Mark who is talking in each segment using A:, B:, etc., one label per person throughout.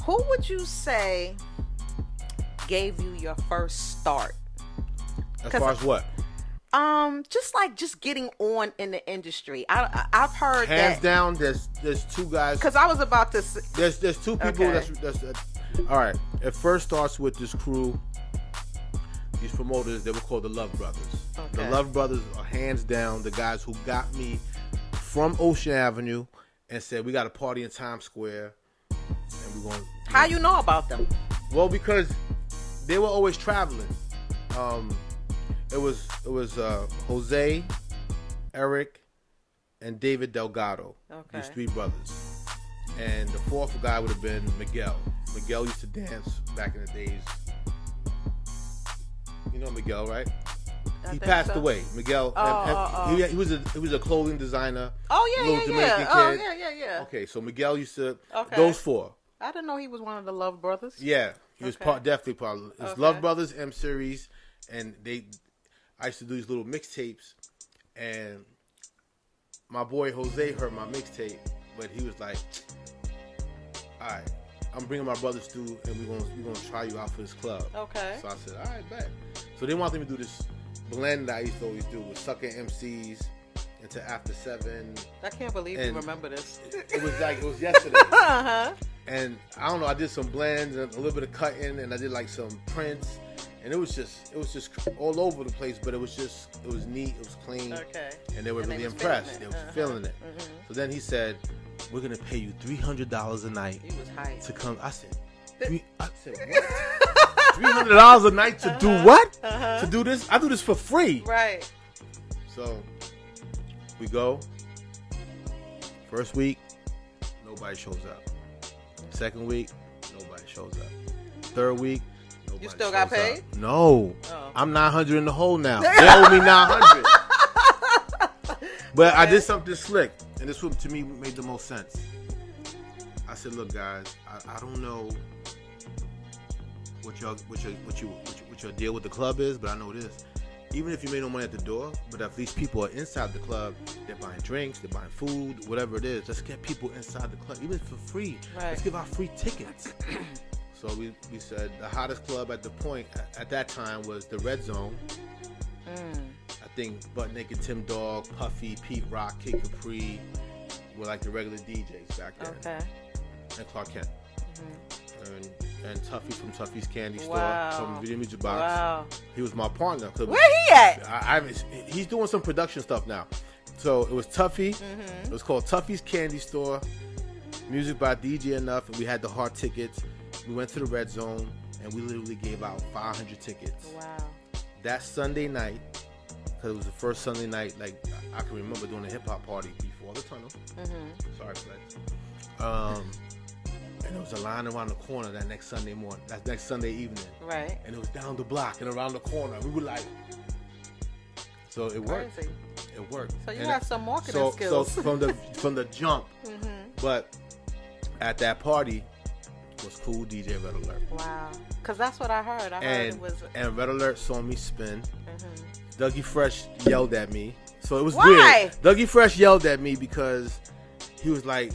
A: Who would you say gave you your first start?
B: As far as what?
A: Just getting on in the industry. I've heard
B: hands
A: that,
B: down. There's two guys.
A: because I was about to.
B: There's two people.
A: Okay.
B: That's all right. It first starts with this crew. These promoters, they were called the Love Brothers.
A: Okay.
B: The Love Brothers are hands down the guys who got me from Ocean Avenue and said, we got a party in Times Square and we're going.
A: How you know about them?
B: Well, because they were always traveling. It was Jose, Eric, and David Delgado.
A: Okay.
B: These three brothers. And the fourth guy would have been Miguel. Miguel used to dance back in the days. You know Miguel, right? He passed away. Miguel. He was a clothing designer.
A: Oh yeah,
B: little Dominican kid.
A: Oh yeah.
B: Okay, so Miguel used to.
A: Okay.
B: Those four.
A: I didn't know he was one of the Love Brothers.
B: Yeah, he was definitely part of it. It's Love Brothers M Series, and I used to do these little mixtapes, and my boy Jose heard my mixtape, but he was like, "All right, I'm bringing my brothers through, and we're gonna try you out for this club."
A: Okay.
B: So I said, "All right, bet." So they wanted me to do this blend that I used to always do with sucking MCs into After 7.
A: I can't believe you remember this.
B: It was yesterday.
A: Uh-huh.
B: And I don't know, I did some blends and a little bit of cutting, and I did like some prints, and it was just all over the place, but it was neat, it was clean, and they were really impressed. They were feeling it.
A: Mm-hmm.
B: So then he said, "We're gonna pay you $300 a night
A: He was hyped.
B: to come." I said, what? $300 a night to do what? To do this? I do this for free.
A: Right.
B: So we go. First week, nobody shows up. Second week, nobody shows up. Third week, nobody
A: You still
B: shows
A: got paid?
B: up. No.
A: Oh.
B: I'm 900 in the hole now. They owe me 900. But I did something slick, and this one to me made the most sense. I said, "Look, guys, I don't know what your deal with the club is, but I know this. Even if you made no money at the door, but if these people are inside the club, they're buying drinks, they're buying food, whatever it is, let's get people inside the club, even for free.
A: Right.
B: Let's give out free tickets." So we said the hottest club at the point at that time was the Red Zone. I think Butt Naked Tim Dog, Puffy, Pete Rock, Kid Capri were like the regular DJs back then.
A: Okay.
B: And Clark Kent. And Tuffy from Tuffy's Candy Store,
A: Wow.
B: from Video Music Box.
A: Wow.
B: He was my partner.
A: Where he at?
B: He's doing some production stuff now. So it was Tuffy. It was called Tuffy's Candy Store. Music by DJ Enuff, and we had the hard tickets. We went to the Red Zone, and we literally gave out 500 tickets.
A: Wow.
B: That Sunday night, because it was the first Sunday night, like I can remember doing a hip hop party before the tunnel. Sorry, Flex. And there was a line around the corner that next Sunday morning, that next Sunday evening.
A: Right.
B: And it was down the block and around the corner. We were like, so it worked.
A: Crazy.
B: It worked.
A: So you have some marketing skills.
B: So from the jump, but at that party was Cool DJ Red Alert.
A: Wow. Because that's what I heard. I heard it was.
B: And Red Alert saw me spin. Dougie Fresh yelled at me. So it was
A: Why?
B: weird. Dougie Fresh yelled at me because he was like,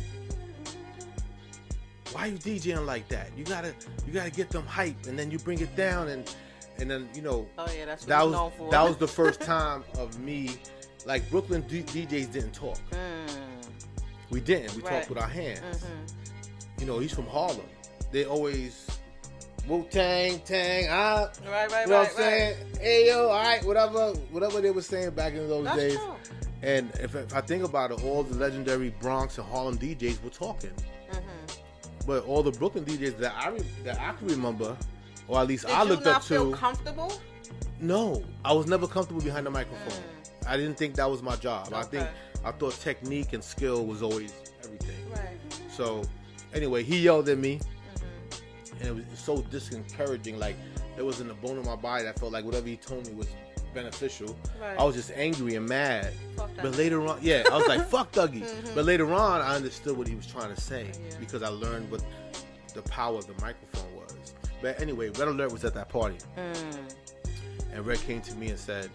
B: "Why you DJing like that? You gotta get them hype, and then you bring it down, and then
A: Oh yeah, that's what
B: that
A: he's
B: was
A: known for.
B: that was the first time of me, like Brooklyn DJs didn't talk. We didn't. We talked with our hands. You know, he's from Harlem. They always Wu-Tang, Tang,
A: Right.
B: you know what I'm saying? Hey yo, all right, whatever they were saying back in those days.
A: True.
B: And if I think about it, all the legendary Bronx and Harlem DJs were talking. But all the Brooklyn DJs that I can remember, or at least I looked up to.
A: Did you not feel comfortable?
B: No, I was never comfortable behind the microphone. I didn't think that was my job.
A: Okay.
B: I thought technique and skill was always everything.
A: Right.
B: So anyway, he yelled at me, and it was so discouraging. Like there wasn't a bone in my body that felt like whatever he told me was beneficial.
A: Right.
B: I was just angry and mad.
A: Fuck
B: But
A: Dougie.
B: later on, I was like, "Fuck Dougie." But later on, I understood what he was trying to say because I learned what the power of the microphone was. But anyway, Red Alert was at that party, and Red came to me and said,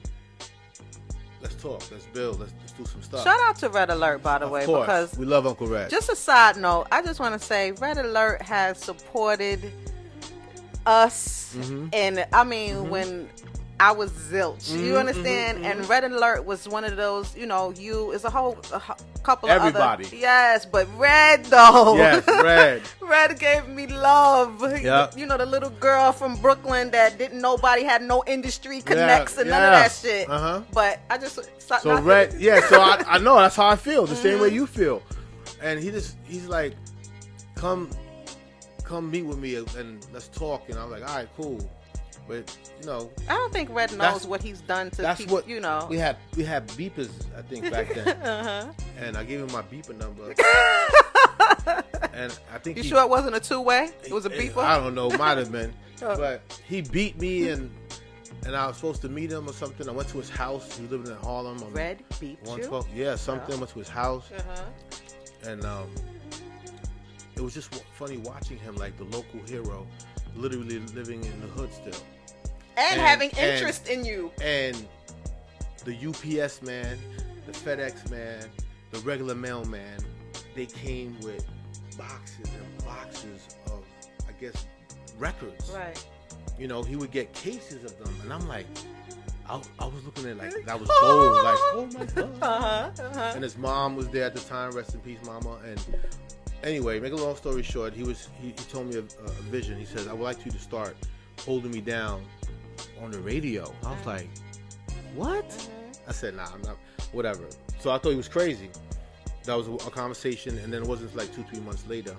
B: "Let's talk. Let's build. Let's do some stuff.
A: Shout out to Red Alert, by the way,
B: Of course.
A: because
B: We love Uncle Red.
A: just a side note, I just want to say Red Alert has supported us, and I mean when I was zilch, you understand? And Red Alert was one of those, it's a couple
B: Everybody.
A: of other, yes, but Red though,
B: Yes, Red.
A: Red gave me love.
B: Yep.
A: The little girl from Brooklyn that nobody had no industry connects and none of that shit. But I just
B: So Red, so I know that's how I feel, the same way you feel. And he's like, come meet with me and let's talk. And I'm like, all right, cool. But
A: I don't think Red knows what he's done to people.
B: We had beepers, I think, back then. And I gave him my beeper number. And I think
A: you sure it wasn't a two-way? It was a beeper.
B: I don't know, might have been. But he beat me, and I was supposed to meet him or something. I went to his house. He was living in Harlem.
A: Red beat you?
B: Yeah, something. Went to his house, and it was just funny watching him, like the local hero, literally living in the hood still.
A: And having interest in you. And
B: the UPS man, the FedEx man, the regular mailman, they came with boxes and boxes of, I guess, records.
A: Right.
B: He would get cases of them. And I'm like, I was looking at it like that was gold. Like, oh my God. And his mom was there at the time. Rest in peace, mama. And anyway, make a long story short, he told me a vision. He says, I would like you to start holding me down on the radio. I was like, what? I said, nah, I'm not, whatever. So I thought he was crazy. That was a conversation, and then it wasn't like 2-3 months later.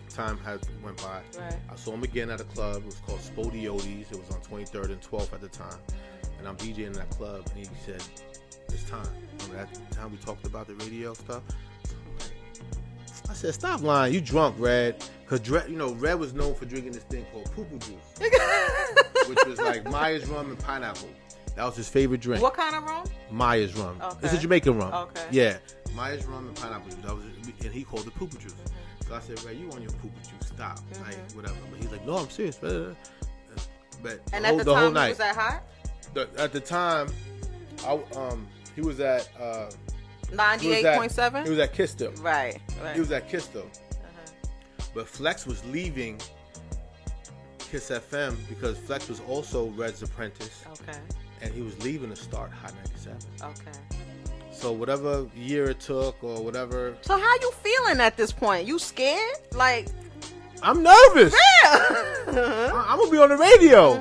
B: Time went by. Right. I saw him again at a club. It was called Spodiotes. It was on 23rd and 12th at the time. And I'm DJing in that club, and he said, it's time. Remember that time we talked about the radio stuff? I said, stop lying. You drunk, Red. Because, Red was known for drinking this thing called poo-poo juice. Which was like Myers rum and pineapple. That was his favorite drink.
A: What kind of rum?
B: Myers rum.
A: Okay.
B: It's a Jamaican rum.
A: Okay.
B: Yeah. Myers rum and pineapple juice. And he called it poo-poo juice. So I said, Red, you on your poo-poo juice. Stop. Like, whatever. But he's like, no, I'm serious. But
A: at the whole night, was that hot?
B: At the time, he was at
A: 98.7?
B: He was at Kisto.
A: Right.
B: He was at Kisto. But Flex was leaving Kiss FM because Flex was also Red's apprentice. Okay. And he was leaving to start Hot 97. Okay. So whatever year it took or whatever.
A: So how you feeling at this point? You scared? Like,
B: I'm nervous.
A: Yeah.
B: I'm gonna be on the radio.